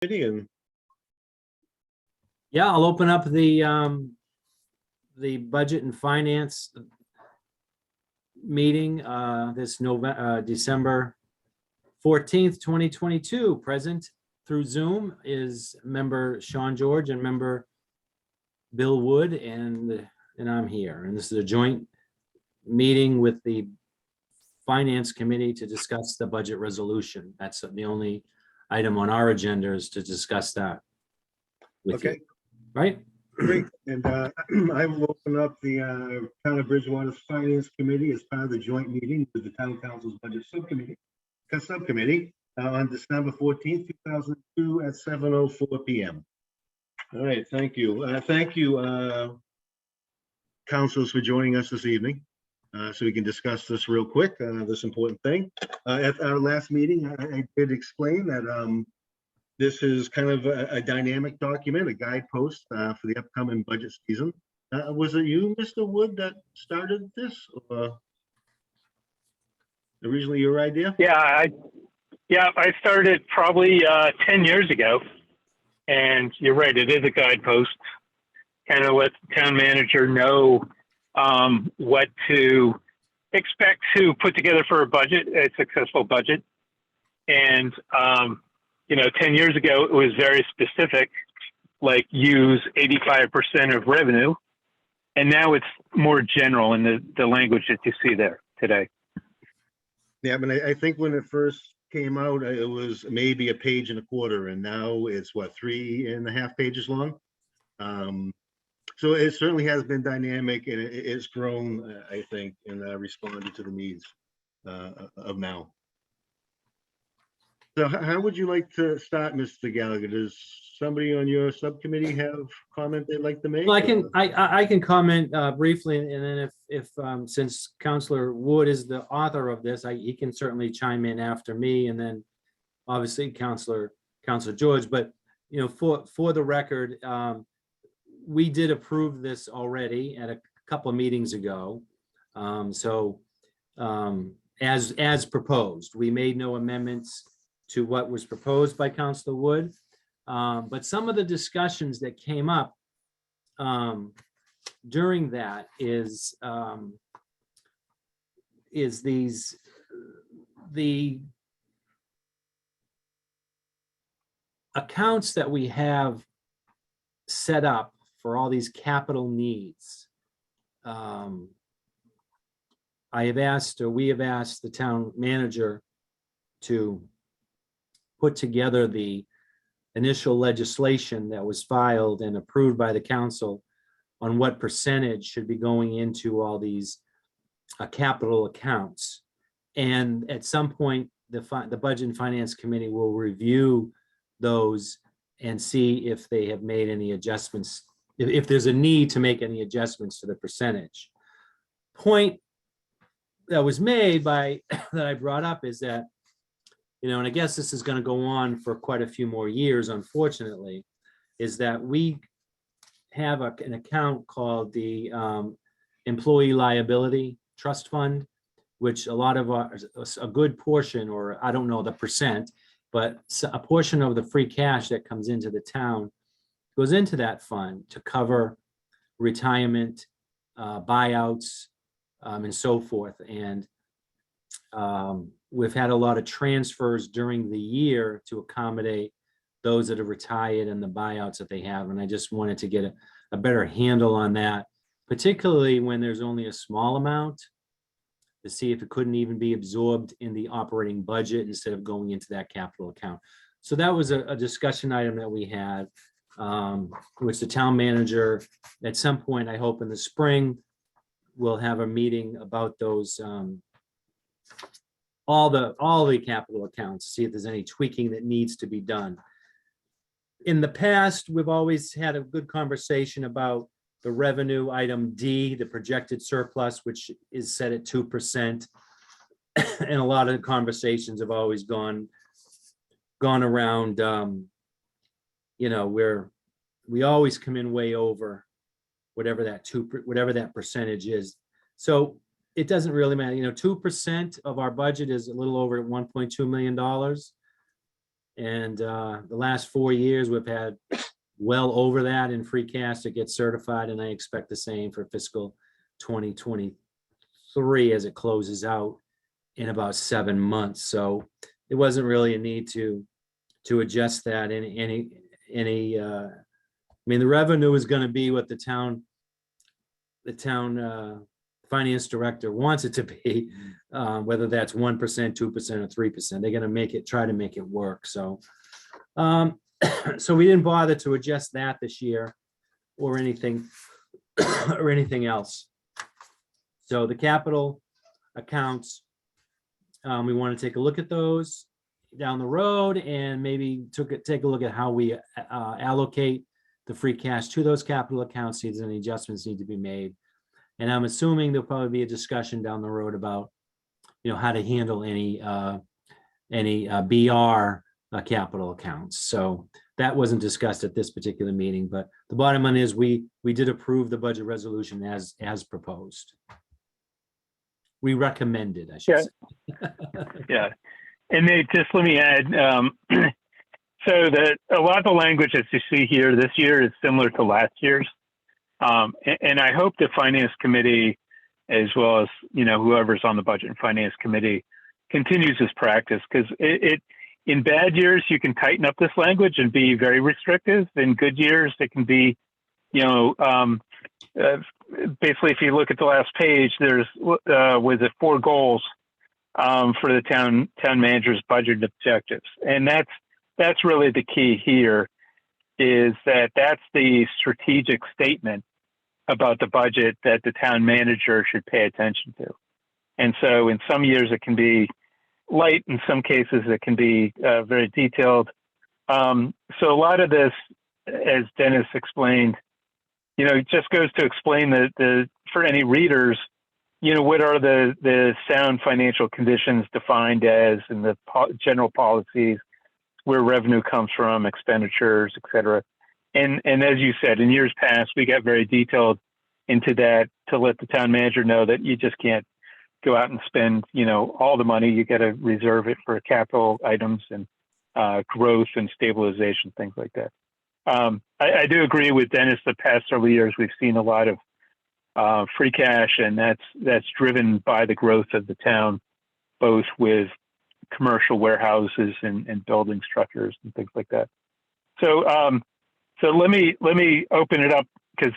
And Yeah, I'll open up the Budget and Finance meeting this December 14th, 2022. Present through Zoom is member Sean George and member Bill Wood, and I'm here. And this is a joint meeting with the Finance Committee to discuss the budget resolution. That's the only item on our agenda, is to discuss that with you. okay, Right? great. And I will open up the Town of Bridgewater's Finance Committee as part of the joint meeting with the Town Council's Budget Subcommittee on December 14th, 2002 at 7:04 p.m. All right, thank you. Thank you, councilors, for joining us this evening. So we can discuss this real quick, this important thing. At our last meeting, I did explain that this is kind of a dynamic document, a guidepost for the upcoming budget season. Was it you, Mr. Wood, that started this? Or originally your idea? I started probably 10 years ago. And you're right, it is a guidepost. Kind of let the town manager know what to expect to put together for a budget, a successful budget. And, 10 years ago, it was very specific, like use 85% of revenue. And now it's more general in the language that you see there today. Yeah, but I think when it first came out, it was maybe a page and a quarter, and now it's what, 3.5 pages long. So it certainly has been dynamic, and it's grown, I think, in responding to the needs of now. So how would you like to start, Mr. Gallagher? Does somebody on your subcommittee have comment they'd like to make? Well, I can comment briefly, and then if since Councilor Wood is the author of this, he can certainly chime in after me, and then obviously Councilor George. But for the record, we did approve this already at a couple of meetings ago. As proposed, we made no amendments to what was proposed by Councilor Wood. But some of the discussions that came up during that is the accounts that we have set up for all these capital needs. we have asked the town manager to put together the initial legislation that was filed and approved by the council on what percentage should be going into all these capital accounts. And at some point, the Budget and Finance Committee will review those and see if they have made any adjustments, if there's a need to make any adjustments to the percentage. Point that was made by, that I brought up is that, and I guess this is going to go on for quite a few more years, unfortunately, is that we have an account called the Employee Liability Trust Fund, which a lot of a good portion, or I don't know the percent, but a portion of the free cash that comes into the town goes into that fund to cover retirement, buyouts, and so forth. And we've had a lot of transfers during the year to accommodate those that are retired and the buyouts that they have. And I just wanted to get a better handle on that, particularly when there's only a small amount, to see if it couldn't even be absorbed in the operating budget instead of going into that capital account. So that was a discussion item that we had, which the town manager, at some point, I hope in the spring, will have a meeting about those, all the capital accounts, see if there's any tweaking that needs to be done. In the past, we've always had a good conversation about the revenue item D, the projected surplus, which is set at 2%. And a lot of the conversations have always gone around, where we always come in way over whatever that percentage is. So it doesn't really matter. 2% of our budget is a little over $1.2 million. And the last 4 years, we've had well over that in free cash to get certified, and I expect the same for fiscal 2023 as it closes out in about 7 months. So there wasn't really a need to adjust that I mean, the revenue is going to be what the town finance director wants it to be, whether that's 1%, 2%, or 3%. They're going to try to make it work. So, so we didn't bother to adjust that this year or anything else. So the capital accounts, we want to take a look at those down the road and maybe take a look at how we allocate the free cash to those capital accounts, see if there's any adjustments need to be made. And I'm assuming there'll probably be a discussion down the road about, how to handle any BR capital accounts. So that wasn't discussed at this particular meeting, but the bottom line is we did approve the budget resolution as proposed. We recommended, I should say. Yeah. And Nate, just let me add, so that a lot of the language that you see here this year is similar to last year's. And I hope the finance committee, as well as, whoever's on the budget and finance committee, continues this practice, because in bad years, you can tighten up this language and be very restrictive. In good years, it can be, basically, if you look at the last page, there's, was it 4 goals for the town manager's budget objectives. And that's really the key here, is that's the strategic statement about the budget that the town manager should pay attention to. And so in some years it can be light, in some cases it can be very detailed. So a lot of this, as Dennis explained, it just goes to explain that for any readers, what are the sound financial conditions defined as, in the general policies, where revenue comes from, expenditures, et cetera. And as you said, in years past, we got very detailed into that to let the town manager know that you just can't go out and spend, all the money. You got to reserve it for capital items and growth and stabilization, things like that. I do agree with Dennis. The past several years, we've seen a lot of free cash, and that's driven by the growth of the town, both with commercial warehouses and building structures and things like that. So let me open it up, because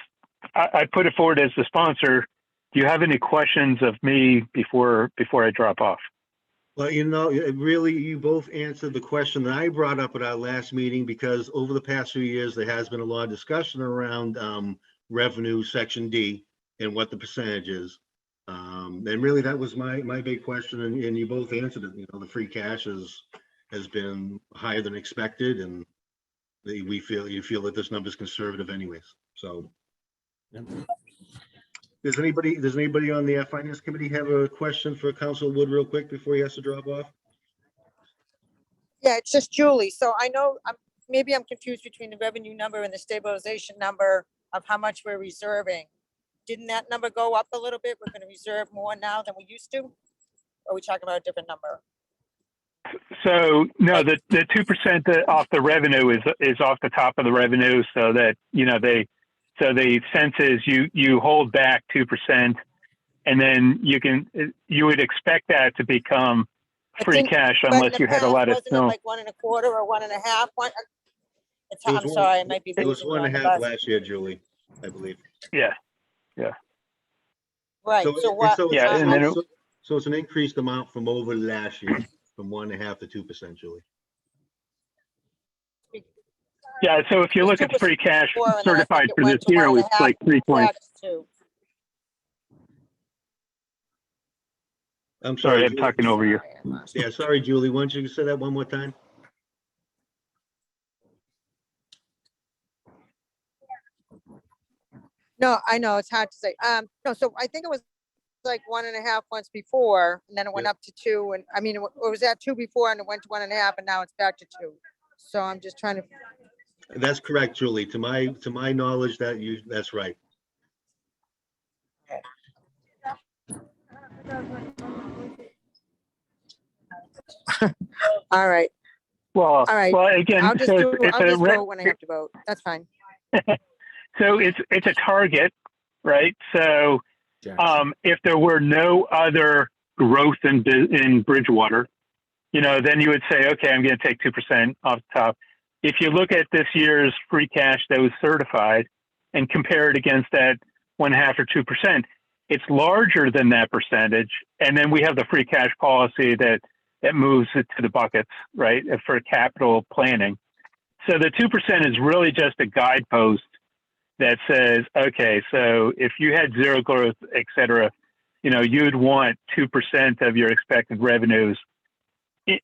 I put it forward as the sponsor. Do you have any questions of me before I drop off? Well, really, you both answered the question that I brought up at our last meeting, because over the past few years, there has been a lot of discussion around revenue section D and what the percentage is. And really, that was my big question, and you both answered it. The free cash has been higher than expected, and you feel that this number is conservative anyways. So, does anybody on the finance committee have a question for Council Wood real quick before he has to drop off? Yeah, it's just Julie. So I know maybe I'm confused between the revenue number and the stabilization number of how much we're reserving. Didn't that number go up a little bit? We're going to reserve more now than we used to? Or are we talking about a different number? So no, the 2% off the revenue is off the top of the revenue, so that so the sense is you hold back 2%, and then you would expect that to become free cash unless you had a lot of snow. Like 1.25 or 1.5. I'm sorry, I might be. It was 1.5 last year, Julie, I believe. Yeah. Right. So it's an increased amount from over last year, from 1.5 to 2%, Julie. Yeah. So if you look at the free cash certified for this year, it was like 3 points. I'm sorry, I'm talking over you. Yeah, sorry, Julie. Why don't you say that one more time? No, I know it's hard to say. No, so I think it was like 1.5 once before, and then it went up to 2. And I mean, it was at 2 before, and it went to 1.5, and now it's back to 2. So I'm just trying to. That's correct, Julie. To my knowledge, that's right. All right. Well, right. well, again, I'll just so do, it's I'll a just re- vote when I have to vote. That's fine. so it's a target, right? So Jackson. if there were no other growth in Bridgewater, then you would say, okay, I'm going to take 2% off the top. If you look at this year's free cash that was certified and compare it against that 1.5 or 2%, it's larger than that percentage. And then we have the free cash policy that moves it to the buckets, right, for capital planning. So the 2% is really just a guidepost that says, okay, so if you had zero growth, et cetera, you'd want 2% of your expected revenues.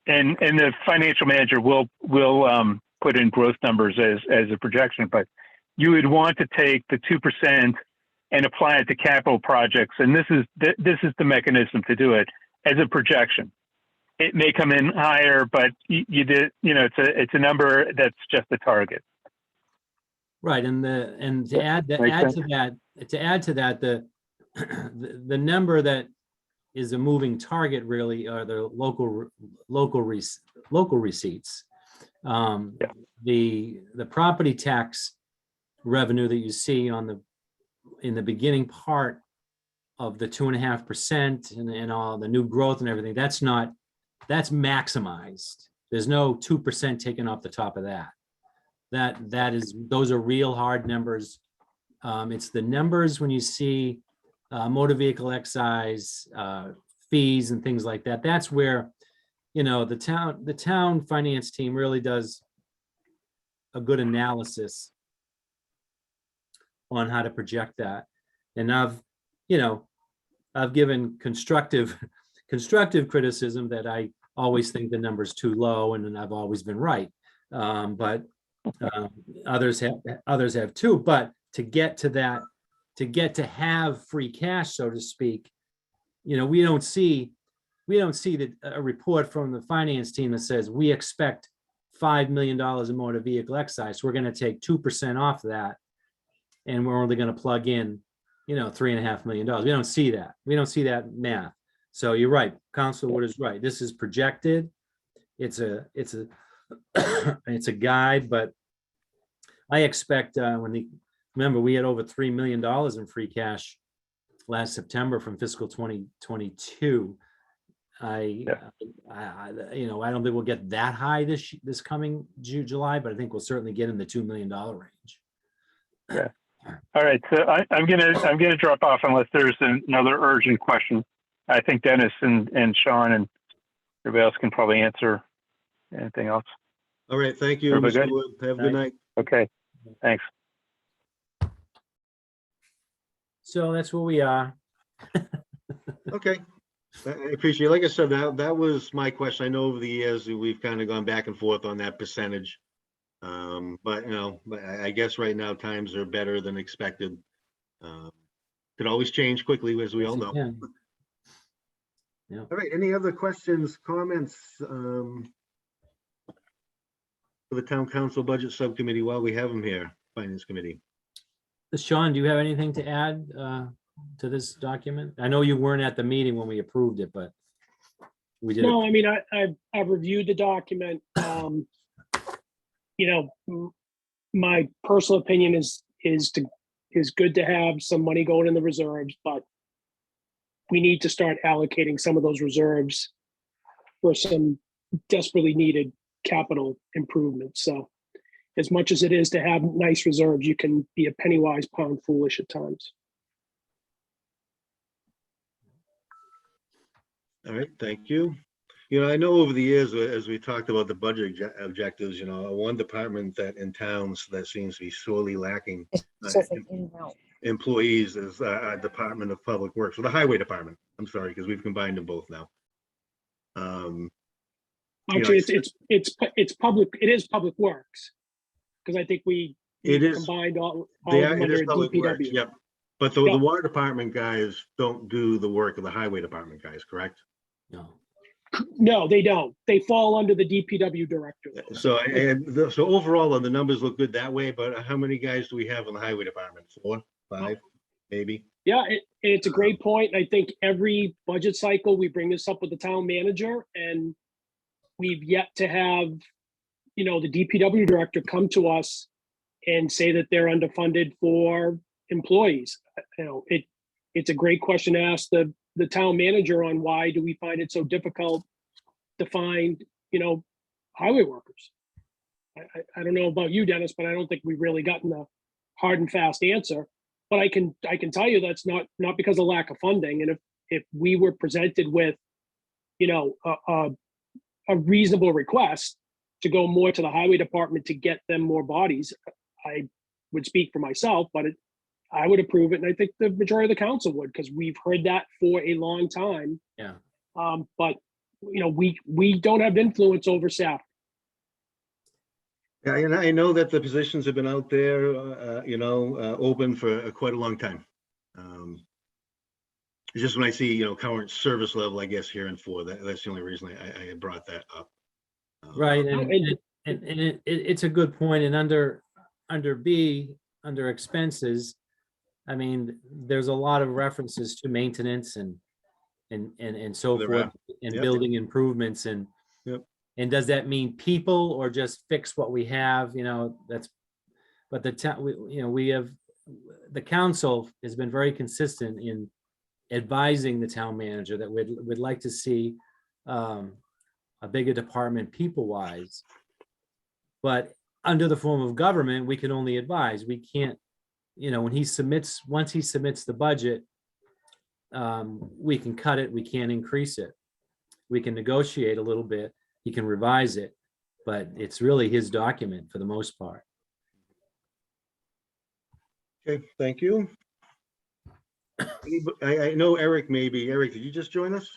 And the financial manager will put in growth numbers as a projection, but you would want to take the 2% and apply it to capital projects. And this is the mechanism to do it as a projection. It may come in higher, but it's a number that's just a target. Right, and to add Makes to that, the number that is a moving target really are the local receipts. The property tax revenue that you see in the beginning part of the 2.5% and all the new growth and everything, that's maximized. There's no 2% taken off the top of that. Those are real hard numbers. It's the numbers when you see motor vehicle excise, fees and things like that. That's where, the town finance team really does a good analysis on how to project that. And I've given constructive criticism that I always think the number's too low, and then I've always been right. But others have too. But to get to have free cash, so to speak, we don't see a report from the finance team that says we expect $5 million in motor vehicle excise. We're going to take 2% off that, and we're only going to plug in, $3.5 million. We don't see that. We don't see that math. So you're right. Councilor Wood is right. This is projected. It's a it's a guide, but I expect remember we had over $3 million in free cash last September from fiscal 2022. I don't think we'll get that high this coming July, but I think we'll certainly get in the $2 million range. Yeah. All right. So I'm gonna drop off unless there's another urgent question. I think Dennis and Sean and everybody else can probably answer anything else. All right, thank you, Everybody Mr. good? Wood. Have a good night. Okay. Thanks. So that's where we are. Okay. I appreciate it. Like I said, that was my question. I know over the years we've kind of gone back and forth on that percentage. But I guess right now times are better than expected. Could always change quickly, as we all know. Yeah. All right, any other questions, comments for the Town Council Budget Subcommittee while we have them here, Finance Committee? Sean, do you have anything to add to this document? I know you weren't at the meeting when we approved it, but we did. No, I mean, I've reviewed the document. My personal opinion is good to have some money going in the reserves, but we need to start allocating some of those reserves for some desperately needed capital improvements. So as much as it is to have nice reserves, you can be a penny wise, pound foolish at times. All right, thank you. I know over the years, as we talked about the budget objectives, one department that in towns that seems to be sorely lacking employees is our Department of Public Works, or the Highway Department. I'm sorry, because we've combined them both now. Actually, it's public. It is Public Works, because I think we combined all of them under DPW. Yep. But the water department guys don't do the work of the highway department guys, correct? No, they don't. They fall under the DPW director. So overall, the numbers look good that way. But how many guys do we have in the highway department? 4, 5, maybe? Yeah, it's a great point. I think every budget cycle we bring this up with the town manager, and we've yet to have the DPW director come to us and say that they're underfunded for employees. It's a great question to ask the town manager on why do we find it so difficult to find, highway workers. I don't know about you, Dennis, but I don't think we've really gotten a hard and fast answer. But I can tell you that's not because of lack of funding. And if we were presented with, a reasonable request to go more to the highway department to get them more bodies, I would speak for myself, but I would approve it. And I think the majority of the council would, because we've heard that for a long time. Yeah. But we don't have influence over staff. Yeah, and I know that the positions have been out there, open for quite a long time. It's just when I see, current service level, I guess here and that's the only reason I had brought that up. Right, And- it's a good point, and under B, under expenses, I mean, there's a lot of references to maintenance and so There forth, are. and Yep. building improvements and. Yep. And does that mean people or just fix what we have, but the town, we have, the council has been very consistent in advising the town manager that we'd like to see a bigger department people-wise. But under the form of government, we can only advise. We can't, once he submits the budget, we can cut it, we can't increase it. We can negotiate a little bit, he can revise it, but it's really his document for the most part. Okay, thank you. I know Eric maybe. Eric, did you just join us?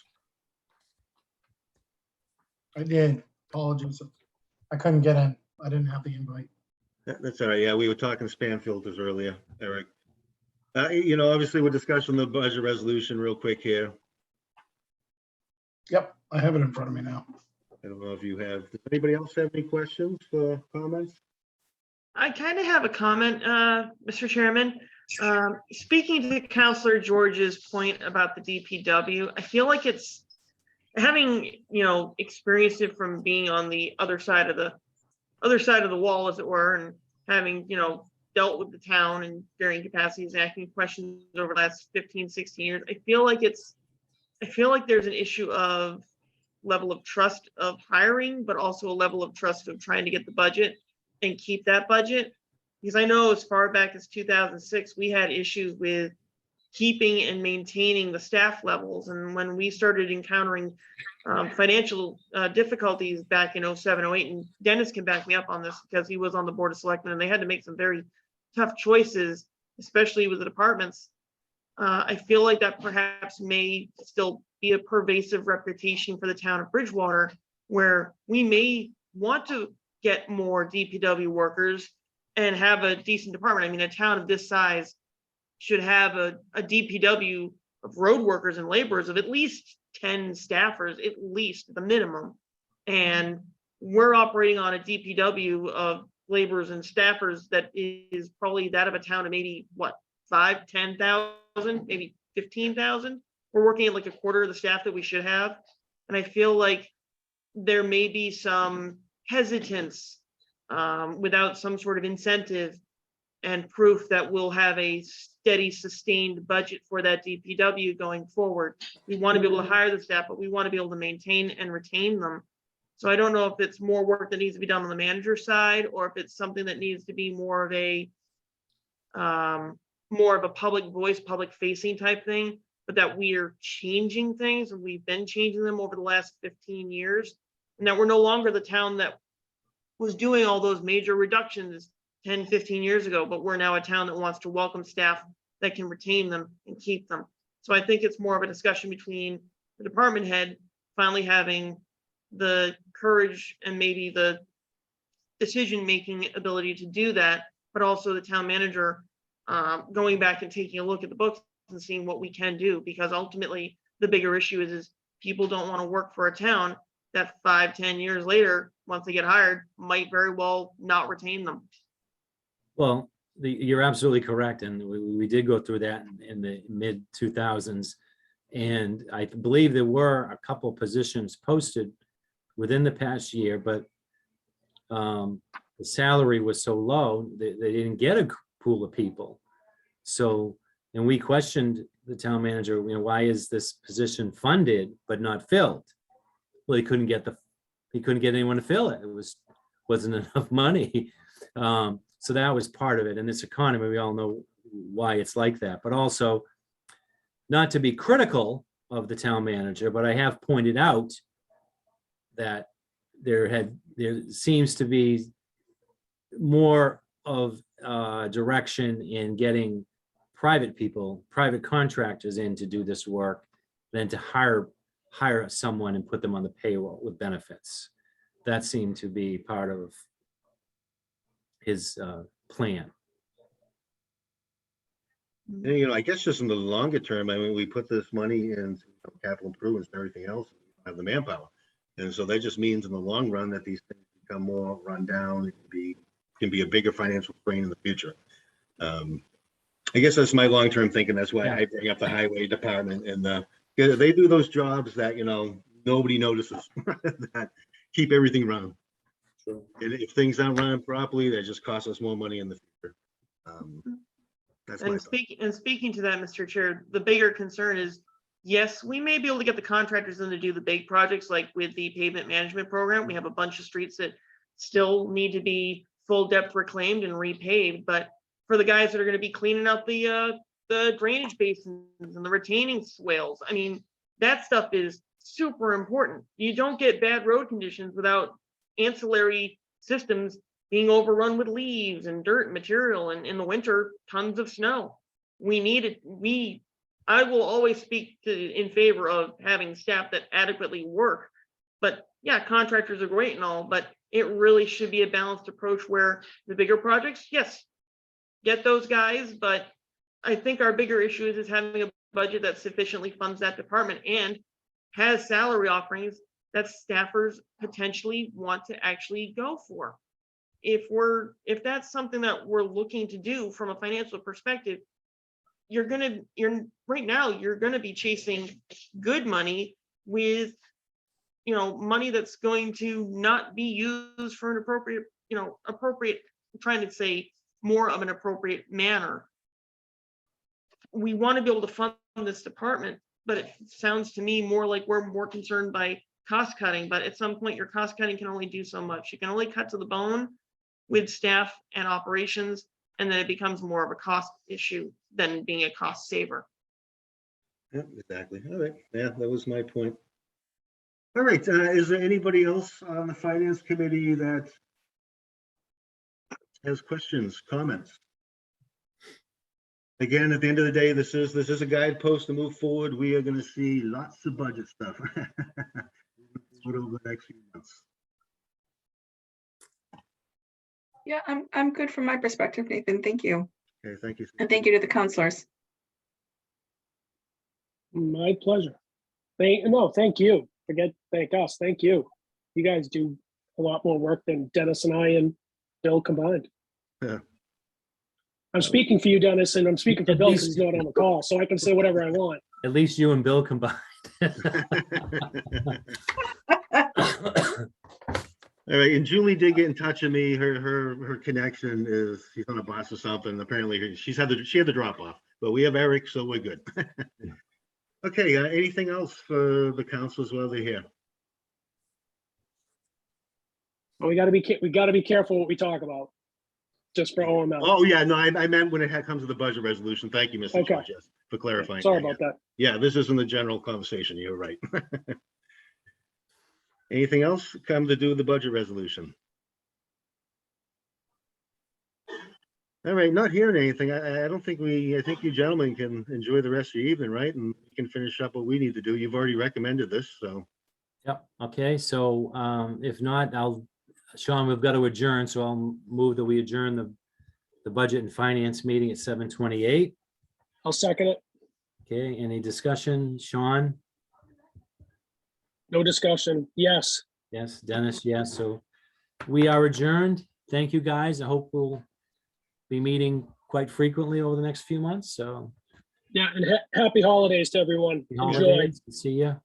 I did. Apologies. I couldn't get in. I didn't have the invite. That's all right. Yeah, we were talking spam filters earlier, Eric. Obviously we're discussing the budget resolution real quick here. Yep, I have it in front of me now. I don't know if you have, does anybody else have any questions or comments? I kind of have a comment, Mr. Chairman. Speaking to Councilor George's point about the DPW, I feel like it's having, experienced it from being on the other side of the wall, as it were, and having, dealt with the town in varying capacities, asking questions over the last 15, 16 years. I feel like there's an issue of level of trust of hiring, but also a level of trust of trying to get the budget and keep that budget. Because I know as far back as 2006, we had issues with keeping and maintaining the staff levels. And when we started encountering financial difficulties back in 07, 08, and Dennis can back me up on this because he was on the Board of Selectmen and they had to make some very tough choices, especially with the departments. I feel like that perhaps may still be a pervasive reputation for the town of Bridgewater, where we may want to get more DPW workers and have a decent department. I mean, a town of this size should have a DPW of road workers and laborers of at least 10 staffers, at least the minimum. And we're operating on a DPW of laborers and staffers that is probably that of a town of maybe 5,000, 10,000, maybe 15,000. We're working at like a quarter of the staff that we should have. And I feel like there may be some hesitance without some sort of incentive and proof that we'll have a steady, sustained budget for that DPW going forward. We want to be able to hire the staff, but we want to be able to maintain and retain them. So I don't know if it's more work that needs to be done on the manager side, or if it's something that needs to be more of a public voice, public facing type thing, but that we are changing things and we've been changing them over the last 15 years. And that we're no longer the town that was doing all those major reductions 10, 15 years ago, but we're now a town that wants to welcome staff that can retain them and keep them. So I think it's more of a discussion between the department head finally having the courage and maybe the decision-making ability to do that, but also the town manager going back and taking a look at the books and seeing what we can do, because ultimately the bigger issue is people don't want to work for a town that 5, 10 years later, once they get hired, might very well not retain them. Well, you're absolutely correct. And we did go through that in the mid 2000s. And I believe there were a couple positions posted within the past year, but the salary was so low, they didn't get a pool of people. So, and we questioned the town manager, you know, why is this position funded but not filled? Well, he couldn't get anyone to fill it. Wasn't enough money. So that was part of it. In this economy, we all know why it's like that, but also not to be critical of the town manager, but I have pointed out that there seems to be more of direction in getting private people, private contractors in to do this work than to hire someone and put them on the payroll with benefits. That seemed to be part of his plan. And, you know, I guess just in the longer term, I mean, we put this money in capital improvements and everything else, we don't have the manpower. And so that just means in the long run that these things become more run down. It can be a bigger financial strain in the future. I guess that's my long-term thinking. That's why I bring up the highway department, and they do those jobs that, you know, nobody notices that keep everything running. And if things aren't running properly, that just costs us more money in the future. That's my And thought. speaking to that, Mr. Chair, the bigger concern is, yes, we may be able to get the contractors in to do the big projects, like with the pavement management program. We have a bunch of streets that still need to be full depth reclaimed and repaved, but for the guys that are going to be cleaning up the drainage basins and the retaining swales, I mean, that stuff is super important. You don't get bad road conditions without ancillary systems being overrun with leaves and dirt and material, and in the winter, tons of snow. We need it. I will always speak in favor of having staff that adequately work. But yeah, contractors are great and all, but it really should be a balanced approach where the bigger projects, yes, get those guys. But I think our bigger issue is having a budget that sufficiently funds that department and has salary offerings that staffers potentially want to actually go for. If that's something that we're looking to do from a financial perspective, right now you're gonna be chasing good money with, you know, money that's going to not be used for an appropriate, I'm trying to say more of an appropriate manner. We want to be able to fund this department, but it sounds to me more like we're more concerned by cost cutting, but at some point your cost cutting can only do so much. You can only cut to the bone with staff and operations, and then it becomes more of a cost issue than being a cost saver. Yeah, exactly. All right. Yeah, that was my point. All right. Is there anybody else on the finance committee that has questions, comments? Again, at the end of the day, this is a guidepost to move forward. We are going to see lots of budget stuff over the next few months. Yeah, I'm good from my perspective, Nathan. Thank you. Okay, thank you. And thank you to the counselors. My pleasure. Thank you. Thank us. Thank you. You guys do a lot more work than Dennis and I and Bill combined. Yeah. I'm speaking for you, Dennis, and I'm speaking for Bill because he's not on the call, so I can say whatever I want. At least you and Bill combined. All right, and Julie did get in touch with me. Her connection is, she's on a bus or something. Apparently she had the drop off, but we have Eric, so we're good. Okay, anything else for the councilors while they're here? Well, we got to be careful what we talk about, just for OML. Oh yeah, no, I meant when it comes to the budget resolution. Thank you, Mr. Okay. George, yes, for clarifying. Sorry that, about that. Yeah, this isn't the general conversation. You're right. Anything else come to do with the budget resolution? All right, not hearing anything. I don't think I think you gentlemen can enjoy the rest of your evening, right? And we can finish up what we need to do. You've already recommended this, so. Yep, okay, so if not, Sean, we've got to adjourn, so I'll move that we adjourn the budget and finance meeting at 7:28. I'll second it. Okay, any discussion? Sean? No discussion. Yes. Yes, Dennis, yes, so we are adjourned. Thank you, guys. I hope we'll be meeting quite frequently over the next few months, so. Yeah, and happy holidays to everyone. Enjoy. Holidays. See ya.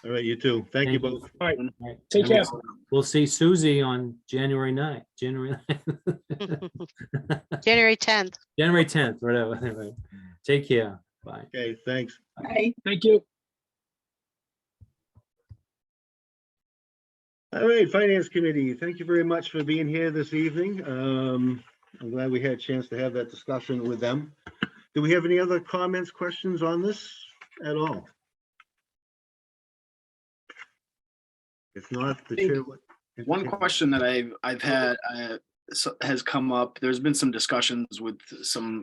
All right, you too. Thank you Thank you. both. All right, Right. take And care. We'll see Susie on January 9th, January 9th. January 10th. January 10th, whatever. Take care. Bye. Okay, thanks. Bye. Thank you. All right, Finance Committee, thank you very much for being here this evening. I'm glad we had a chance to have that discussion with them. Do we have any other comments, questions on this at all? If not, the chair. One question that I've had has come up. There's been some discussions with some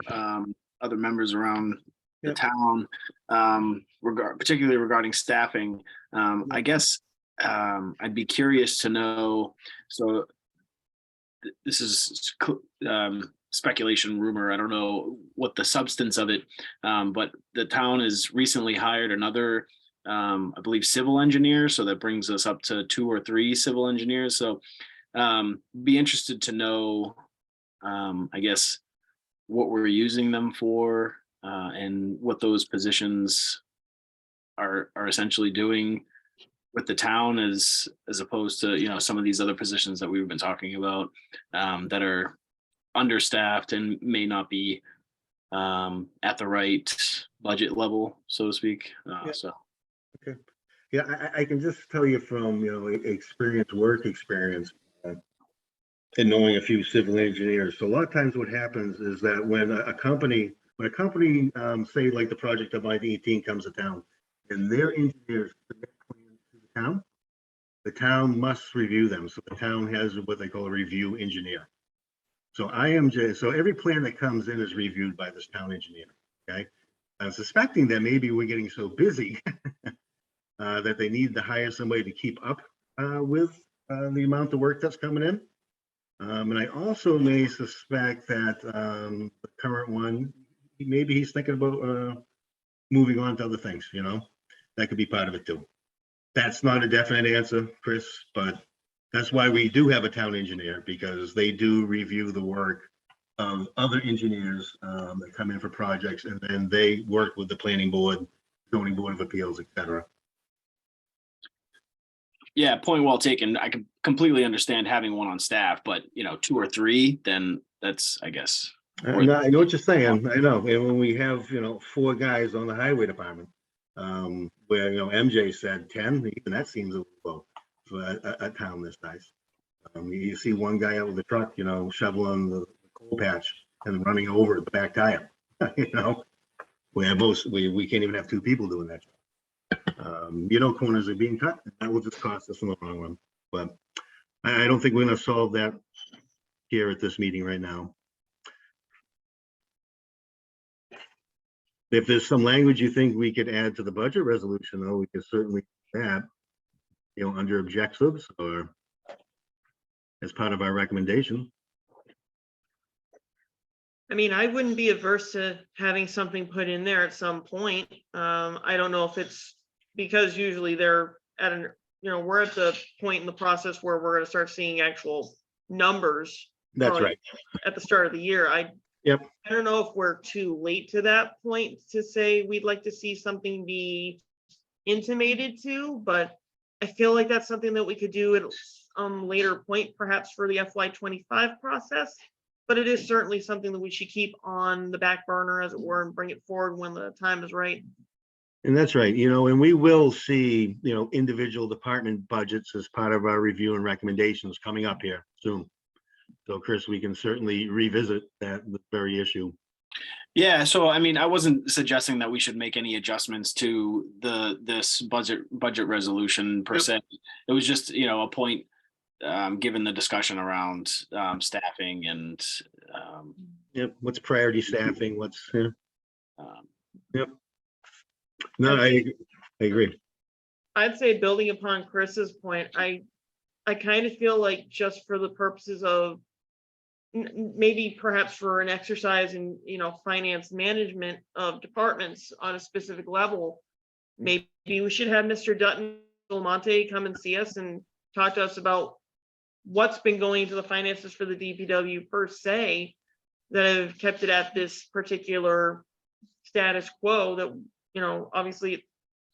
other members around the Yep. town, particularly regarding staffing. I guess I'd be curious to know. So this is speculation, rumor. I don't know what the substance of it, but the town has recently hired another, I believe, civil engineer. So that brings us up to 2 or 3 civil engineers. So be interested to know, I guess, what we're using them for and what those positions are essentially doing with the town as opposed to, you know, some of these other positions that we've been talking about that are understaffed and may not be at the right budget level, so to speak. So. Yeah, I can just tell you from, work experience, and knowing a few civil engineers. So a lot of times what happens is that when a company, say like the project of I-18 comes to town, and their engineers submit plans to the town must review them. So the town has what they call a review engineer. So so every plan that comes in is reviewed by this town engineer, okay? I'm suspecting that maybe we're getting so busy that they need to hire somebody to keep up with the amount of work that's coming in. And I also may suspect that the current one, maybe he's thinking about moving on to other things, that could be part of it too. That's not a definite answer, Chris, but that's why we do have a town engineer, because they do review the work of other engineers that come in for projects, and then they work with the planning board, zoning board of appeals, etc. Yeah, point well taken. I can completely understand having one on staff, but 2 or 3, then that's, I guess. I know what you're saying. I know. And when we have, 4 guys on the highway department, where, MJ said 10, even that seems a little low for a town this size. You see one guy out with a truck, shoveling the coal patch and running over the back tire, where we can't even have 2 people doing that. Corners are being cut, and that will just cost us in the long run. But I don't think we're going to solve that here at this meeting right now. If there's some language you think we could add to the budget resolution, though, we could certainly do that, under objectives or as part of our recommendation. I mean, I wouldn't be averse to having something put in there at some point. I don't know if it's because usually they're at we're at the point in the process where we're going to start seeing actual numbers. That's probably right. At the start of the year. I don't know if we're too late to that point to say we'd like to see something be intimated to, but I feel like that's something that we could do at a later point, perhaps for the FY25 process. But it is certainly something that we should keep on the back burner, as it were, and bring it forward when the time is right. And that's right, and we will see, individual department budgets as part of our review and recommendations coming up here soon. So Chris, we can certainly revisit the very issue. Yeah, so I mean, I wasn't suggesting that we should make any adjustments to this budget resolution per se. It was just, a point given the discussion around staffing and what's priority staffing, what's yep. No, I agree. I'd say, building upon Chris's point, I kind of feel like, just for the purposes of maybe perhaps for an exercise in finance management of departments on a specific level, maybe we should have Mr. Dutton Monte come and see us and talk to us about what's been going into the finances for the DPW per se that have kept it at this particular status quo that, obviously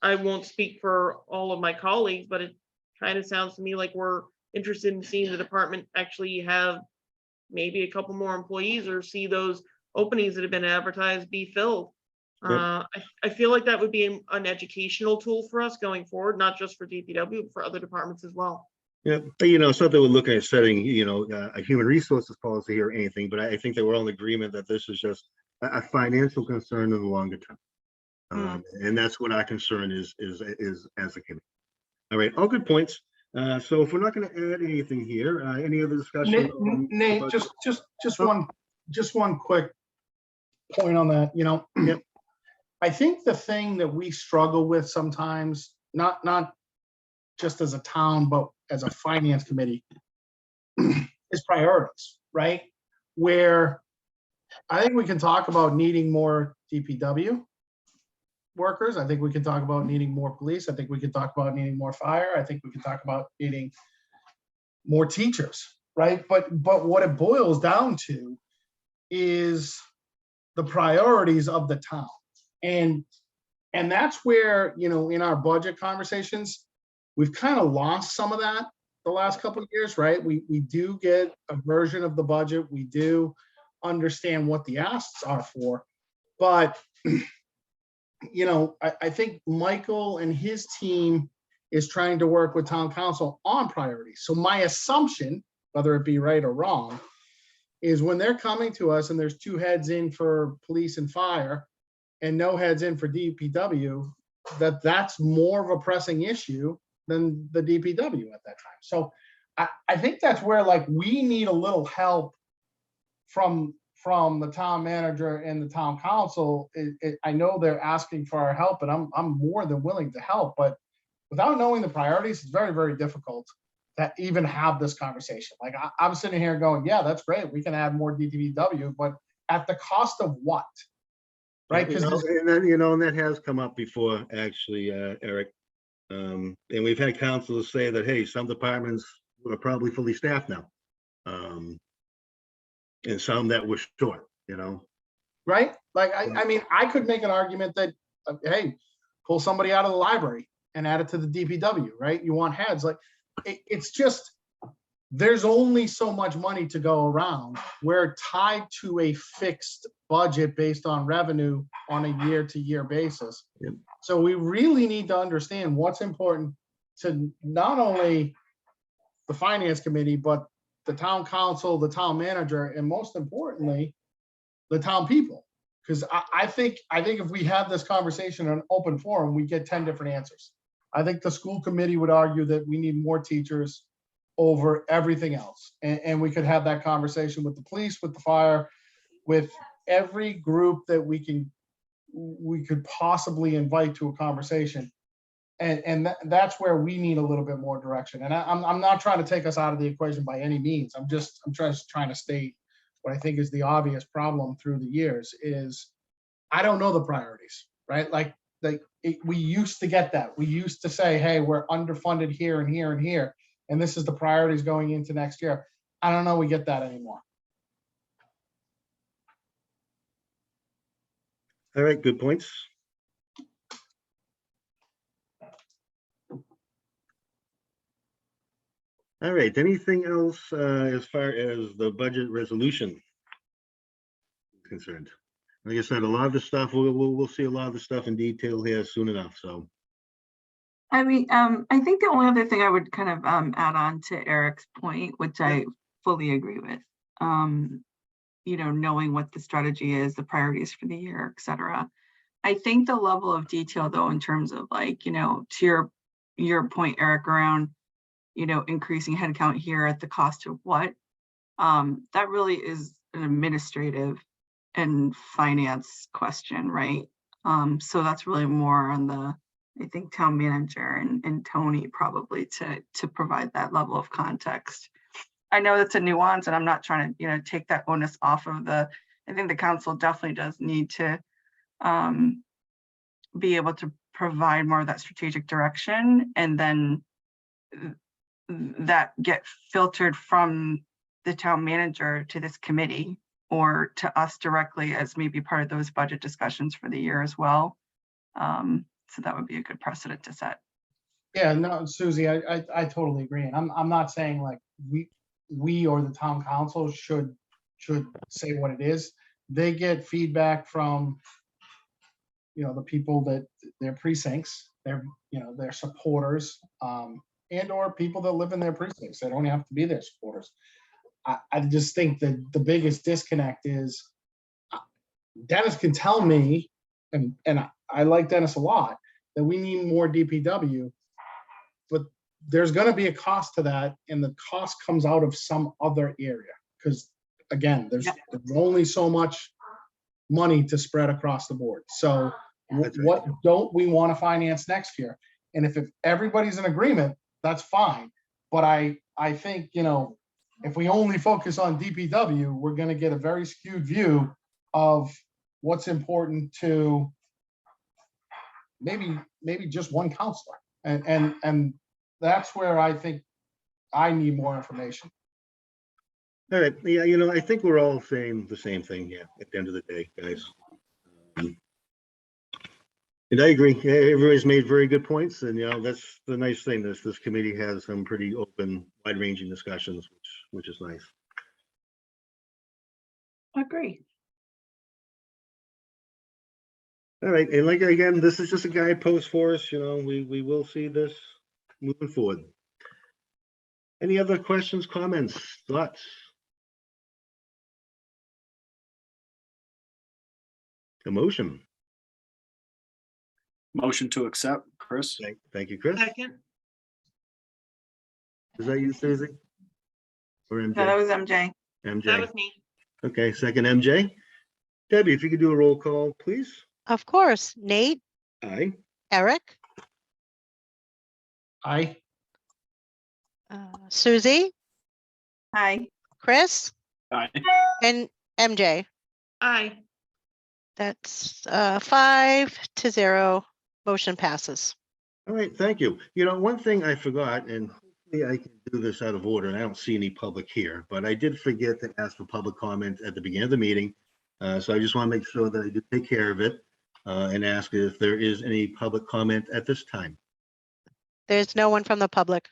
I won't speak for all of my colleagues, but it kind of sounds to me like we're interested in seeing the department actually have maybe a couple more employees or see those openings that have been advertised be filled. I feel like that would be an educational tool for us going forward, not just for DPW, but for other departments as well. Yeah, but it's not that we're looking at setting, a human resources policy or anything, but I think that we're all in agreement that this is just a financial concern in the longer term. And that's what our concern is as a committee. All right, all good points. So if we're not going to add anything here, any other discussion? Nate, about- just one quick point on that, Yep. I think the thing that we struggle with sometimes, not just as a town, but as a finance committee, is priorities, right? Where I think we can talk about needing more DPW workers. I think we can talk about needing more police. I think we can talk about needing more fire. I think we can talk about needing more teachers, right? But what it boils down to is the priorities of the town. And that's where, in our budget conversations, we've kind of lost some of that the last couple of years, right? We do get a version of the budget. We do understand what the asks are for. But, I think Michael and his team is trying to work with town council on priorities. So my assumption, whether it be right or wrong, is when they're coming to us and there's 2 heads in for police and fire and no heads in for DPW, that's more of a pressing issue than the DPW at that time. So I think that's where we need a little help from the town manager and the town council. I know they're asking for our help, and I'm more than willing to help, but without knowing the priorities, it's very, very difficult to even have this conversation. I'm sitting here going, yeah, that's great. We can add more DPW, but at the cost of what? Right? And that has come up before, actually, Eric. And we've had councilors say that, hey, some departments are probably fully staffed now. And some that were short, Right? I mean, I could make an argument that, hey, pull somebody out of the library and add it to the DPW, right? You want heads. It's just, there's only so much money to go around. We're tied to a fixed budget based on revenue on a year-to-year basis. Yep. So we really need to understand what's important to not only the finance committee, but the town council, the town manager, and most importantly, the town people. Because I think if we have this conversation in an open forum, we get 10 different answers. I think the school committee would argue that we need more teachers over everything else. And we could have that conversation with the police, with the fire, with every group that we could possibly invite to a conversation. And that's where we need a little bit more direction. And I'm not trying to take us out of the equation by any means. I'm just trying to state what I think is the obvious problem through the years is I don't know the priorities, right? We used to get that. We used to say, hey, we're underfunded here and here and here, and this is the priorities going into next year. I don't know we get that anymore. All right, good points. All right, anything else as far as the budget resolution is concerned? Like I said, a lot of the stuff, we'll see a lot of the stuff in detail here soon enough, so. I mean, I think the only other thing I would kind of add on to Eric's point, which I fully agree with, knowing what the strategy is, the priorities for the year, et cetera. I think the level of detail, though, in terms of to your point, Eric, around, increasing headcount here at the cost of what, that really is an administrative and finance question, right? So that's really more on the, I think, town manager and Tony probably to provide that level of context. I know that's a nuance, and I'm not trying to, take that onus off of I think the council definitely does need to be able to provide more of that strategic direction, and then that get filtered from the town manager to this committee or to us directly as maybe part of those budget discussions for the year as well. So that would be a good precedent to set. Yeah, no, Susie, I totally agree. And I'm not saying like we or the town council should say what it is. They get feedback from, the people that their precincts, their supporters, and or people that live in their precincts. They don't have to be their supporters. I just think that the biggest disconnect is Dennis can tell me, and I like Dennis a lot, that we need more DPW, but there's going to be a cost to that, and the cost comes out of some other area. Because again, there's only so much money to spread across the board. So That's right. what don't we want to finance next year? And if everybody's in agreement, that's fine. But I think, if we only focus on DPW, we're going to get a very skewed view of what's important to maybe just one counselor. And that's where I think I need more information. All right, yeah, I think we're all saying the same thing here at the end of the day, guys. And I agree, everybody's made very good points, and that's the nice thing, this committee has some pretty open, wide-ranging discussions, which is nice. Agree. All right, and like, again, this is just a guidepost for us, we will see this moving forward. Any other questions, comments, thoughts? A motion. Motion to accept, Chris. Thank you, Chris. Second. Is that you, Susie? Or No, MJ? that was MJ. That MJ. was me. Okay, second MJ. Debbie, if you could do a roll call, please. Of course. Nate, Aye. Eric, Aye. Susie, Hi. Chris, Aye. and MJ. Aye. That's 5-0. Motion passes. All right, thank you. One thing I forgot, and hopefully I can do this out of order, and I don't see any public here, but I did forget to ask for public comment at the beginning of the meeting. So I just want to make sure that I do take care of it and ask if there is any public comment at this time. There's no one from the public.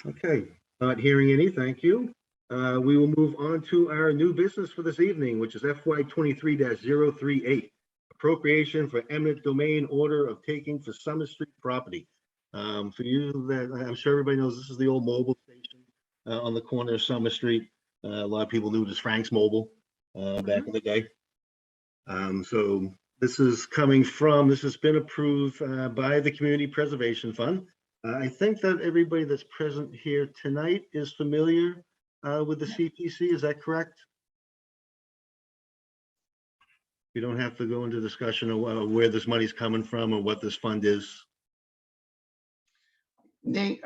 Okay, not hearing any, thank you. We will move on to our new business for this evening, which is FY 23-038. Appropriation for eminent domain order of taking for Summer Street property. For you that I'm sure everybody knows, this is the old mobile station on the corner of Summer Street. A lot of people knew it as Frank's Mobile back in the day. So this has been approved by the Community Preservation Fund. I think that everybody that's present here tonight is familiar with the CPC, is that correct? You don't have to go into discussion of where this money's coming from or what this fund is. Nate,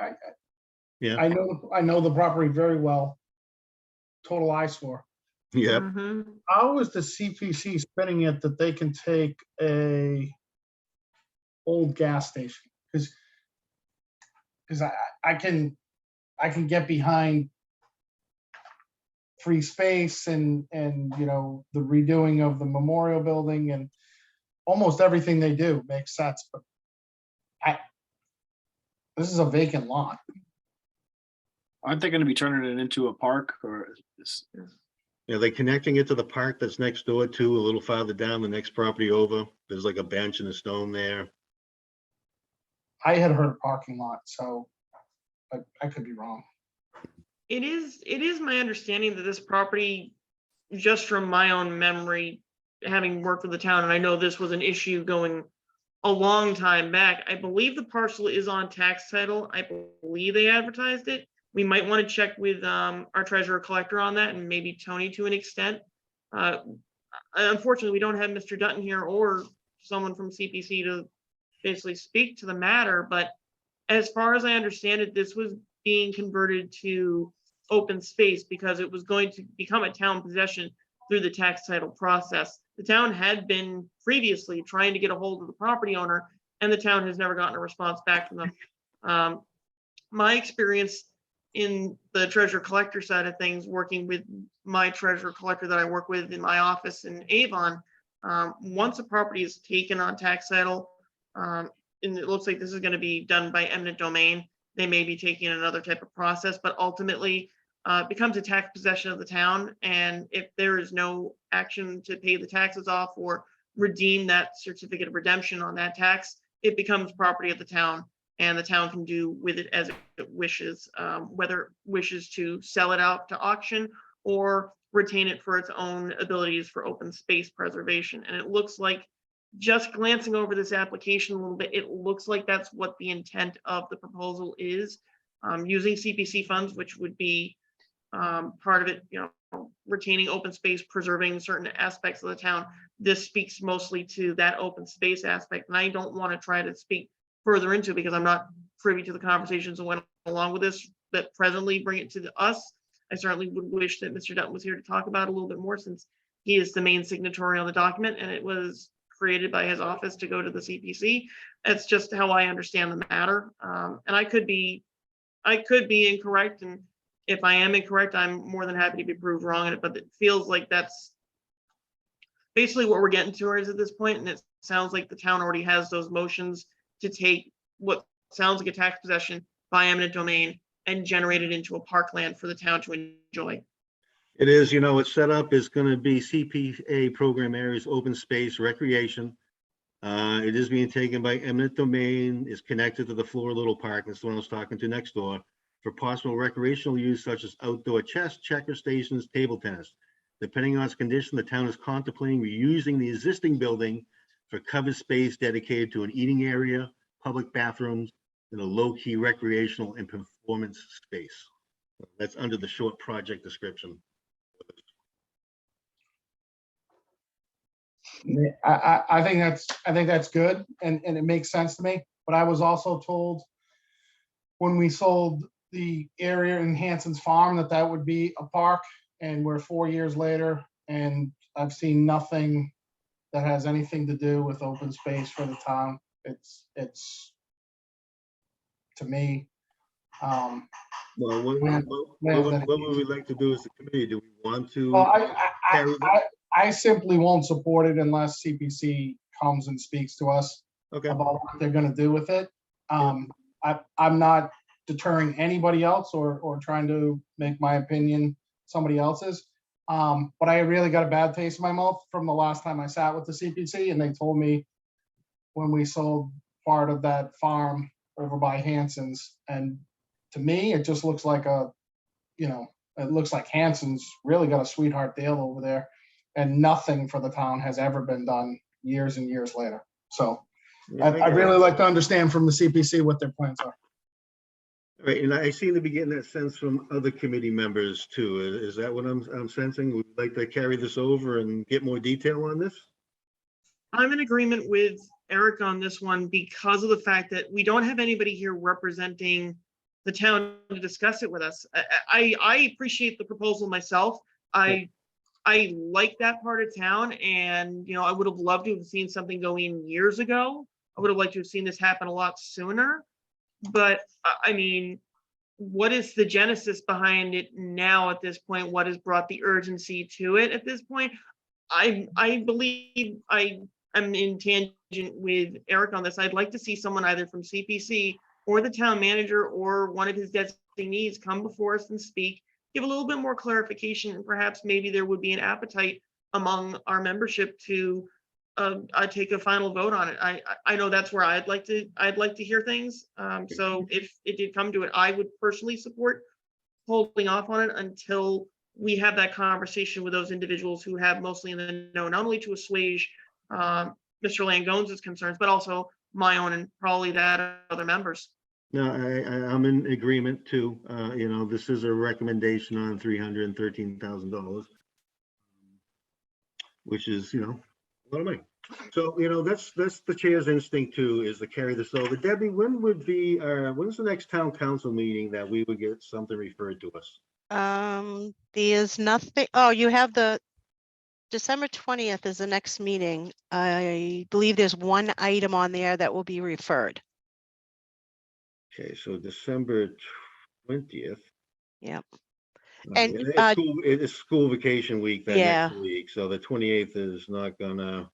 Yeah. I know the property very well. Total eyesore. Yep. Mhm. How is the CPC spending it that they can take a old gas station? Because I can get behind free space and the redoing of the memorial building and almost everything they do makes sense, but this is a vacant lot. Aren't they going to be turning it into a park or this? Yeah, they're connecting it to the park that's next door to a little farther down the next property over. There's like a bench and a stone there. I had heard parking lot, so I could be wrong. It is my understanding that this property, just from my own memory, having worked with the town, and I know this was an issue going a long time back, I believe the parcel is on tax title. I believe they advertised it. We might want to check with our treasurer collector on that, and maybe Tony to an extent. Unfortunately, we don't have Mr. Dutton here or someone from CPC to basically speak to the matter, but as far as I understand it, this was being converted to open space because it was going to become a town possession through the tax title process. The town had been previously trying to get a hold of the property owner, and the town has never gotten a response back from them. My experience in the treasurer collector side of things, working with my treasurer collector that I work with in my office in Avon, once a property is taken on tax title, and it looks like this is gonna be done by eminent domain. They may be taking another type of process, but ultimately, it becomes a tax possession of the town. And if there is no action to pay the taxes off or redeem that certificate of redemption on that tax, it becomes property of the town, and the town can do with it as it wishes, whether it wishes to sell it out to auction or retain it for its own abilities for open space preservation. And it looks like, just glancing over this application a little bit, it looks like that's what the intent of the proposal is. Using CPC funds, which would be part of it, retaining open space, preserving certain aspects of the town. This speaks mostly to that open space aspect, and I don't want to try to speak further into it because I'm not privy to the conversations that went along with this that presently bring it to us. I certainly would wish that Mr. Dutton was here to talk about it a little bit more, since he is the main signatory on the document and it was created by his office to go to the CPC. That's just how I understand the matter. And I could be incorrect, and if I am incorrect, I'm more than happy to be proved wrong in it, but it feels like that's basically what we're getting towards at this point, and it sounds like the town already has those motions to take what sounds like a tax possession by eminent domain and generate it into a parkland for the town to enjoy. It is, it's set up is going to be CPA program areas, open space, recreation. It is being taken by eminent domain, is connected to the Flora Little Park. That's the one I was talking to next door, for possible recreational use such as outdoor chess, checker stations, table tennis. Depending on its condition, the town is contemplating reusing the existing building for covered space dedicated to an eating area, public bathrooms, and a low-key recreational and performance space. That's under the short project description. I think that's good, and it makes sense to me. But I was also told when we sold the area in Hanson's Farm that would be a park, and we're 4 years later, and I've seen nothing that has anything to do with open space for the town. It's to me. Well, what would we like to do as a committee? Do we want to? Well, carry the- I simply won't support it unless CPC comes and speaks to us Okay. about what they're gonna do with it. I'm not deterring anybody else or trying to make my opinion somebody else's. But I really got a bad taste in my mouth from the last time I sat with the CPC, and they told me when we sold part of that farm over by Hanson's, and to me, it just looks like it looks like Hanson's really got a sweetheart deal over there, and nothing for the town has ever been done years and years later. So I'd really like to understand from the CPC what their plans are. Right, and I seem to be getting that sense from other committee members too. Is that what I'm sensing? Would like to carry this over and get more detail on this? I'm in agreement with Eric on this one because of the fact that we don't have anybody here representing the town to discuss it with us. I appreciate the proposal myself. I like that part of town, and I would have loved to have seen something go in years ago. I would have liked to have seen this happen a lot sooner. But I mean, what is the genesis behind it now at this point? What has brought the urgency to it at this point? I believe I am in tangent with Eric on this. I'd like to see someone either from CPC or the town manager or one of his designees come before us and speak, give a little bit more clarification, and perhaps maybe there would be an appetite among our membership to take a final vote on it. I know that's where I'd like to hear things. So if it did come to it, I would personally support holding off on it until we have that conversation with those individuals who have mostly in the know, not only to assuage Mr. Langone's concerns, but also my own and probably that of other members. No, I'm in agreement too. This is a recommendation on $313,000, which is, a lot of money. So, that's the chair's instinct too, is to carry this over. Debbie, when's the next town council meeting that we would get something referred to us? There's nothing. Oh, you have the December 20th is the next meeting. I believe there's one item on there that will be referred. Okay, so December 20th. Yep. And And, it's school vacation week that yeah. next week, so the 28th is not gonna.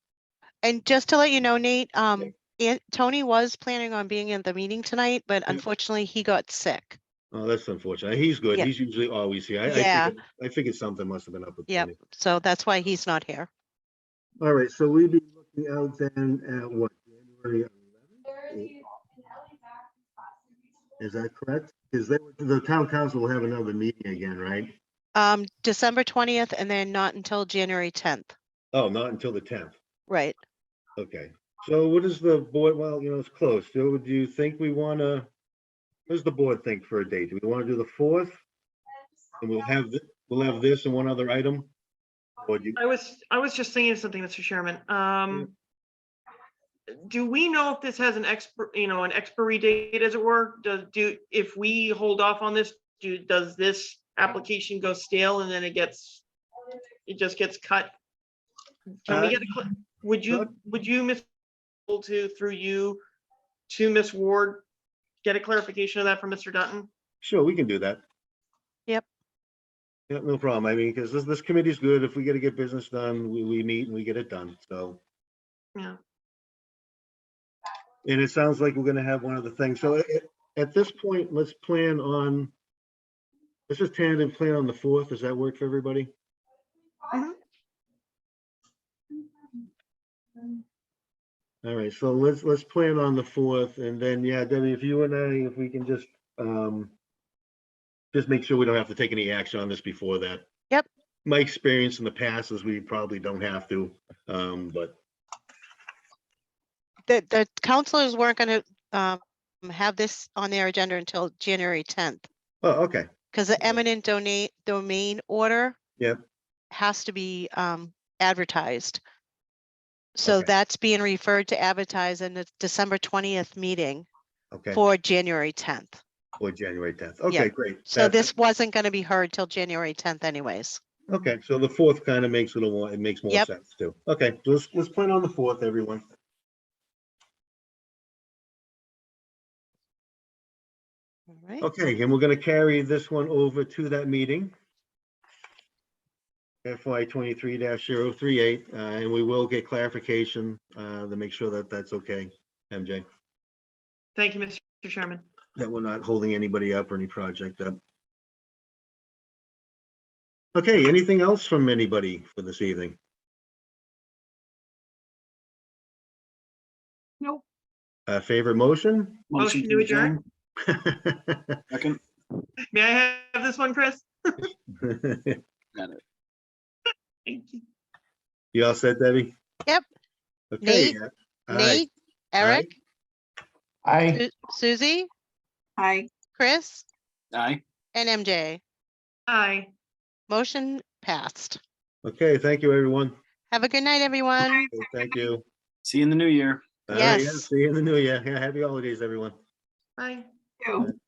And just to let you know, Nate, Tony was planning on being in the meeting tonight, but Yeah. unfortunately he got sick. Oh, that's unfortunate. He's good. Yeah. He's usually always here. Yeah. I figured something must have been up with Yep. Tony. So that's why he's not here. All right, so we'd be looking out then at what, January 11th? Is that correct? Because the town council will have another meeting again, right? December 20th and then not until January 10th. Oh, not until the 10th. Right. Okay. So what is the board, well, it's close. So do you think we want to, what does the board think for a date? Do we want to do the 4th? And we'll have this and one other item? Or do you, I was just thinking of something, Mr. Chairman. Do we know if this has an expiry date, as it were? If we hold off on this, does this application go stale and then it just gets cut? Can we get would you, Miss, through you to Miss Ward, get a clarification of that from Mr. Dutton? sure, we can do that. Yep. Yeah, no problem. I mean, because this committee's good. If we got to get business done, we meet and we get it done. So, Yeah. and it sounds like we're going to have one of the things. So at this point, let's just tentative plan on the 4th. Does that work for everybody? Mhm. All right, so let's plan on the 4th, and then, yeah, Debbie, if you and I, if we can just make sure we don't have to take any action on this before that. Yep. My experience in the past is we probably don't have to, but The counselors weren't going to have this on their agenda until January 10th oh, okay, because the eminent domain order Yep. has to be advertised. So Okay. that's being referred to advertise in the December 20th meeting okay, for January 10th. or January 10th. Okay, great. So That's- this wasn't going to be heard till January 10th anyways. Okay, so the 4th kind of makes it makes more Yep. sense too. Okay, so let's plan on the 4th, everyone. All right. Okay, and we're gonna carry this one over to that meeting. FY 23-038, and we will get clarification to make sure that that's okay, MJ, Thank you, Mr. Chairman. that we're not holding anybody up or any project up. Okay, anything else from anybody for this evening? Nope. Favorite motion? Motion to adjourn. Second. May I have this one, Chris? Got it. Thank you. You all set, Debbie? Yep. Okay. Nate? Aye. Nate, Eric, I. Susie, Hi. Chris, Aye. and MJ. Aye. Motion passed. Okay, thank you, everyone. Have a good night, everyone. Thank you. See you in the new year. All right, yeah, Yes. see you in the new year. Yeah, happy holidays, everyone. Bye. You.